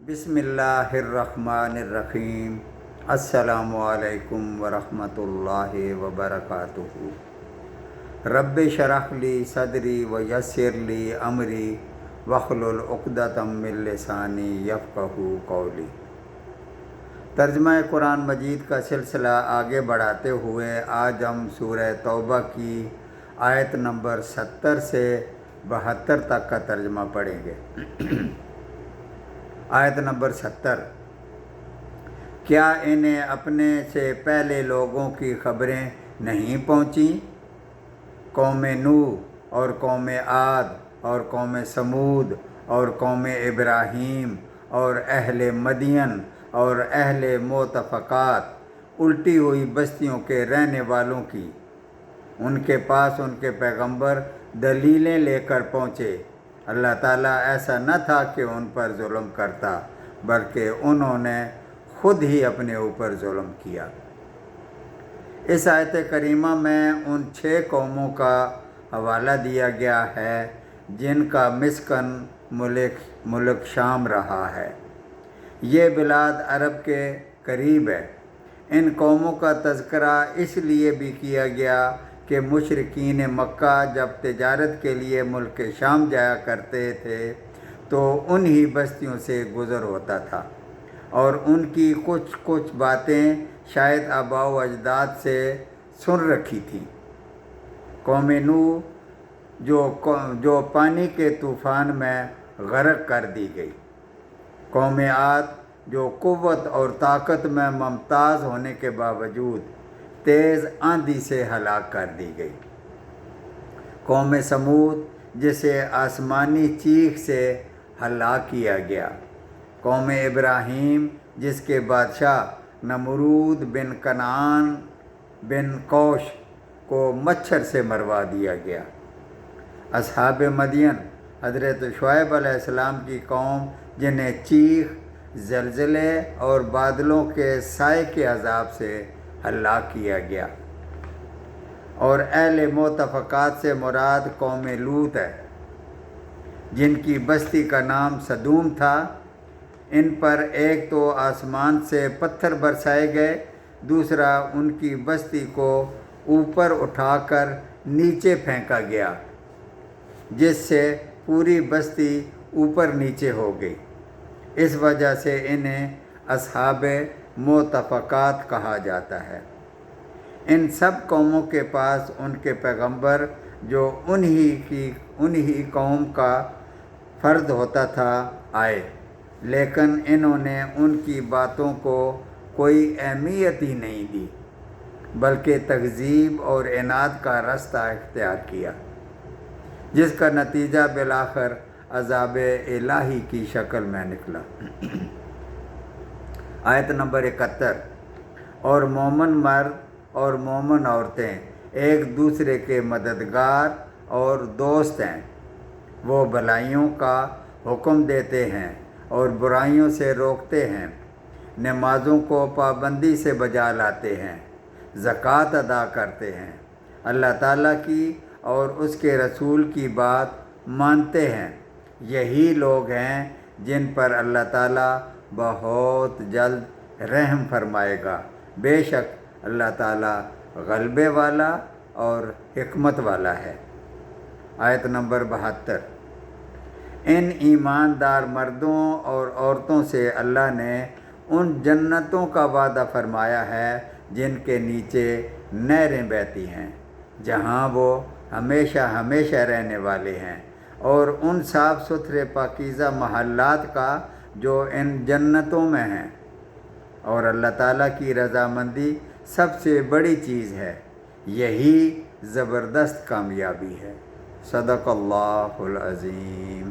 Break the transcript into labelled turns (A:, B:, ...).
A: بسم اللہ الرحمن الرحیم۔ السلام علیکم ورحمۃ اللہ وبرکاتہ۔ رب اشرح لی صدری ویسر لی امری واحلل عقدۃ من لسانی یفقہوا قولی۔ ترجمہ قرآن مجید کا سلسلہ آگے بڑھاتے ہوئے آج ہم سورہ توبہ کی آیت نمبر 70 سے 72 تک کا ترجمہ پڑھیں گے۔ آیت نمبر 70۔ کیا انہیں اپنے سے پہلے لوگوں کی خبریں نہیں پہنچیں؟ قوم نوح اور قوم عاد اور قوم سمود اور قوم ابراہیم اور اہل مدین اور اہل مؤتفقات، الٹی ہوئی بستیوں کے رہنے والوں کی۔ ان کے پاس ان کے پیغمبر دلیلیں لے کر پہنچے۔ اللہ تعالیٰ ایسا نہ تھا کہ ان پر ظلم کرتا، بلکہ انہوں نے خود ہی اپنے اوپر ظلم کیا۔ اس آیت کریمہ میں ان 6 قوموں کا حوالہ دیا گیا ہے جن کا مسکن ملک شام رہا ہے۔ یہ بلاد عرب کے قریب ہے۔ ان قوموں کا تذکرہ اس لیے بھی کیا گیا کہ مشرکین مکہ جب تجارت کے لیے ملک شام جایا کرتے تھے تو انہی بستیوں سے گزر ہوتا تھا، اور ان کی کچھ باتیں شاید آباء و اجداد سے سن رکھی تھیں۔ قوم نوح جو پانی کے طوفان میں غرق کر دی گئی۔ قوم عاد جو قوت اور طاقت میں ممتاز ہونے کے باوجود تیز آندھی سے ہلاک کر دی گئی۔ قوم سمود جسے آسمانی چیخ سے ہلاک کیا گیا۔ قوم ابراہیم جس کے بادشاہ نمرود بن کنعان بن کوش کو مچھر سے مروا دیا گیا۔ اصحاب مدین حضرت شعیب علیہ السلام کی قوم جنہیں چیخ، زلزلے اور بادلوں کے سائے کے عذاب سے ہلاک کیا گیا۔ اور اہل مؤتفقات سے مراد قوم لوط ہے، جن کی بستی کا نام سدوم تھا۔ ان پر ایک تو آسمان سے پتھر برسائے گئے، دوسرا ان کی بستی کو اوپر اٹھا کر نیچے پھینکا گیا، جس سے پوری بستی اوپر نیچے ہو گئی۔ اس وجہ سے انہیں اصحاب مؤتفقات کہا جاتا ہے۔ ان سب قوموں کے پاس ان کے پیغمبر جو انہی قوم کا فرد ہوتا تھا آئے، لیکن انہوں نے ان کی باتوں کو کوئی اہمیت ہی نہیں دی، بلکہ تکذیب اور عناد کا راستہ اختیار کیا، جس کا نتیجہ بالآخر عذاب الہی کی شکل میں نکلا۔ آیت نمبر 71۔ اور مومن مرد اور مومن عورتیں ایک دوسرے کے مددگار اور دوست ہیں۔ وہ بھلائیوں کا حکم دیتے ہیں اور برائیوں سے روکتے ہیں، نمازوں کو پابندی سے بجا لاتے ہیں، زکوٰۃ ادا کرتے ہیں، اللہ تعالیٰ کی اور اس کے رسول کی بات مانتے ہیں۔ یہی لوگ ہیں جن پر اللہ تعالیٰ بہت جلد رحم فرمائے گا۔ بے شک اللہ تعالیٰ غلبے والا اور حکمت والا ہے۔ آیت نمبر 72۔ ان ایماندار مردوں اور عورتوں سے اللہ نے ان جنتوں کا وعدہ فرمایا ہے جن کے نیچے نہریں بہتی ہیں، جہاں وہ ہمیشہ ہمیشہ رہنے والے ہیں، اور ان صاف ستھرے پاکیزہ محلات کا جو ان جنتوں میں ہیں۔ اور اللہ تعالیٰ کی رضامندی سب سے بڑی چیز ہے، یہی زبردست کامیابی ہے۔ صدق اللہ العظیم۔